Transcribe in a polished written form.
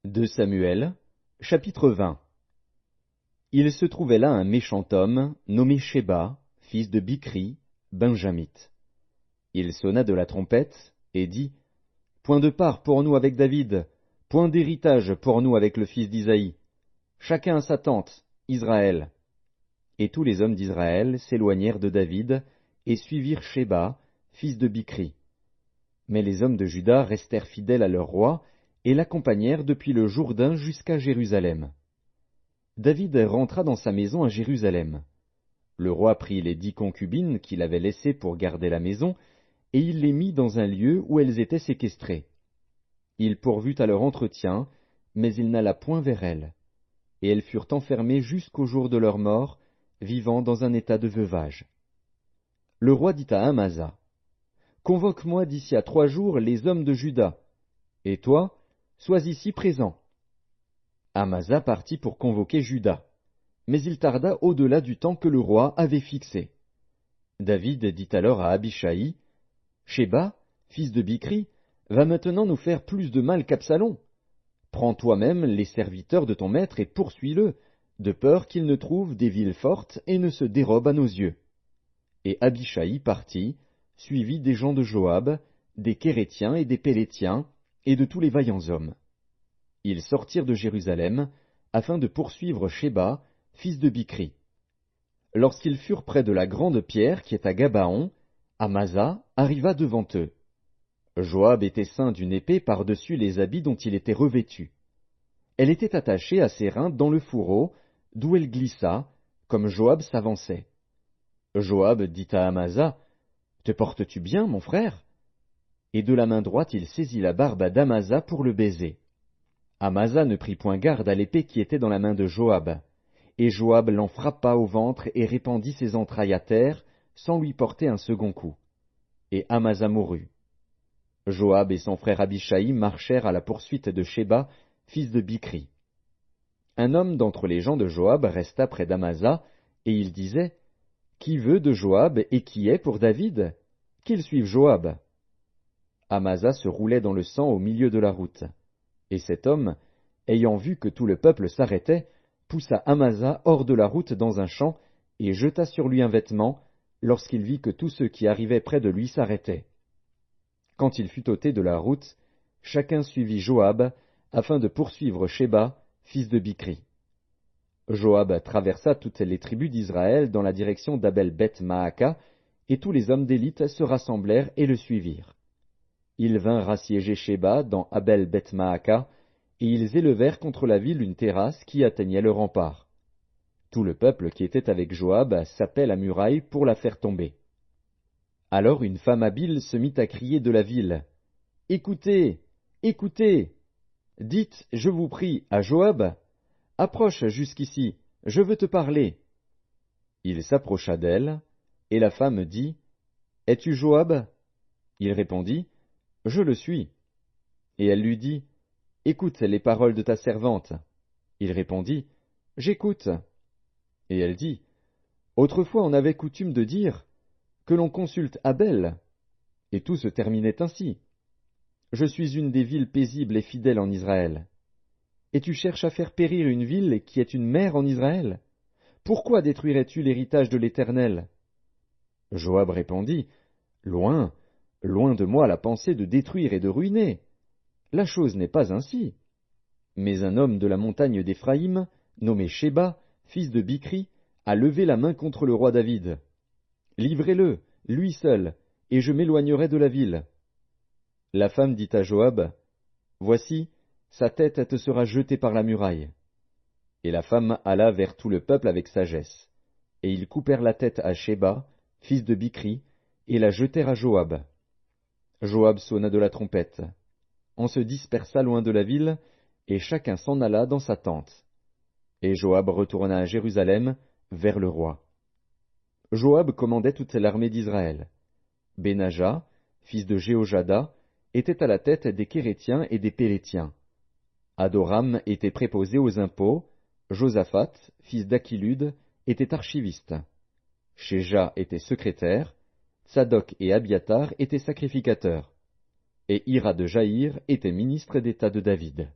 2 Samuel, chapitre 20. Il se trouvait là un méchant homme, nommé Shéba, fils de Bichri, benjamite. Il sonna de la trompette, et dit, Point de part pour nous avec David, point d'héritage pour nous avec le fils d'Isaïe. Chacun à sa tente, Israël. Et tous les hommes d'Israël s'éloignèrent de David, et suivirent Shéba, fils de Bichri. Mais les hommes de Juda restèrent fidèles à leur roi, et l'accompagnèrent depuis le Jourdain jusqu'à Jérusalem. David rentra dans sa maison à Jérusalem. Le roi prit les 10 concubines qu'il avait laissées pour garder la maison, et il les mit dans un lieu où elles étaient séquestrées. Il pourvut à leur entretien, mais il n'alla point vers elles. Et elles furent enfermées jusqu'au jour de leur mort, vivant dans un état de veuvage. Le roi dit à Amasa, Convoque-moi d'ici à 3 jours les hommes de Juda, et toi, sois ici présent. Amasa partit pour convoquer Juda, mais il tarda au-delà du temps que le roi avait fixé. David dit alors à Abishai, Shéba, fils de Bichri, va maintenant nous faire plus de mal qu'Absalom. Prends toi-même les serviteurs de ton maître et poursuis-le, de peur qu'il ne trouve des villes fortes et ne se dérobe à nos yeux. Et Abishai partit, suivi des gens de Joab, des Kérétiens et des Pélétiens, et de tous les vaillants hommes. Ils sortirent de Jérusalem, afin de poursuivre Shéba, fils de Bichri. Lorsqu'ils furent près de la grande pierre qui est à Gabaon, Amasa arriva devant eux. Joab était ceint d'une épée par-dessus les habits dont il était revêtu. Elle était attachée à ses reins dans le fourreau, d'où elle glissa, comme Joab s'avançait. Joab dit à Amasa, Te portes-tu bien, mon frère? Et de la main droite il saisit la barbe d'Amasa pour le baiser. Amasa ne prit point garde à l'épée qui était dans la main de Joab, et Joab l'en frappa au ventre et répandit ses entrailles à terre, sans lui porter un second coup. Et Amasa mourut. Joab et son frère Abishai marchèrent à la poursuite de Shéba, fils de Bichri. Un homme d'entre les gens de Joab resta près d'Amasa, et il disait, Qui veut de Joab et qui est pour David? Qu'il suive Joab. Amasa se roulait dans le sang au milieu de la route. Et cet homme, ayant vu que tout le peuple s'arrêtait, poussa Amasa hors de la route dans un champ, et jeta sur lui un vêtement, lorsqu'il vit que tous ceux qui arrivaient près de lui s'arrêtaient. Quand il fut ôté de la route, chacun suivit Joab, afin de poursuivre Shéba, fils de Bichri. Joab traversa toutes les tribus d'Israël dans la direction d'Abel-Beth-Maaka, et tous les hommes d'élite se rassemblèrent et le suivirent. Ils vinrent assiéger Shéba dans Abel-Beth-Maaka, et ils élevèrent contre la ville une terrasse qui atteignait le rempart. Tout le peuple qui était avec Joab sapait la muraille pour la faire tomber. Alors une femme habile se mit à crier de la ville, « Écoutez, écoutez! Dites, je vous prie, à Joab, approche jusqu'ici, je veux te parler. » Il s'approcha d'elle, et la femme dit, « Es-tu Joab ?» Il répondit, « Je le suis. » Et elle lui dit, « Écoute les paroles de ta servante. » Il répondit, « J'écoute. » Et elle dit, « Autrefois on avait coutume de dire, que l'on consulte Abel. » Et tout se terminait ainsi. Je suis une des villes paisibles et fidèles en Israël. Et tu cherches à faire périr une ville qui est une mère en Israël? Pourquoi détruirais-tu l'héritage de l'Éternel? Joab répondit, Loin, loin de moi la pensée de détruire et de ruiner. La chose n'est pas ainsi. Mais un homme de la montagne d'Éphraïm, nommé Shéba, fils de Bichri, a levé la main contre le roi David. Livrez-le, lui seul, et je m'éloignerai de la ville. La femme dit à Joab, Voici, sa tête te sera jetée par la muraille. Et la femme alla vers tout le peuple avec sagesse. Et ils coupèrent la tête à Shéba, fils de Bichri, et la jetèrent à Joab. Joab sonna de la trompette. On se dispersa loin de la ville, et chacun s'en alla dans sa tente. Et Joab retourna à Jérusalem, vers le roi. Joab commandait toute l'armée d'Israël. Benaja, fils de Jéhojada, était à la tête des Kérétiens et des Pélétiens. Adoram était préposé aux impôts, Josaphat, fils d'Achilud, était archiviste. Shéja était secrétaire, Tsadok et Abiatar étaient sacrificateurs, et Hira de Jaïr était ministre d'État de David.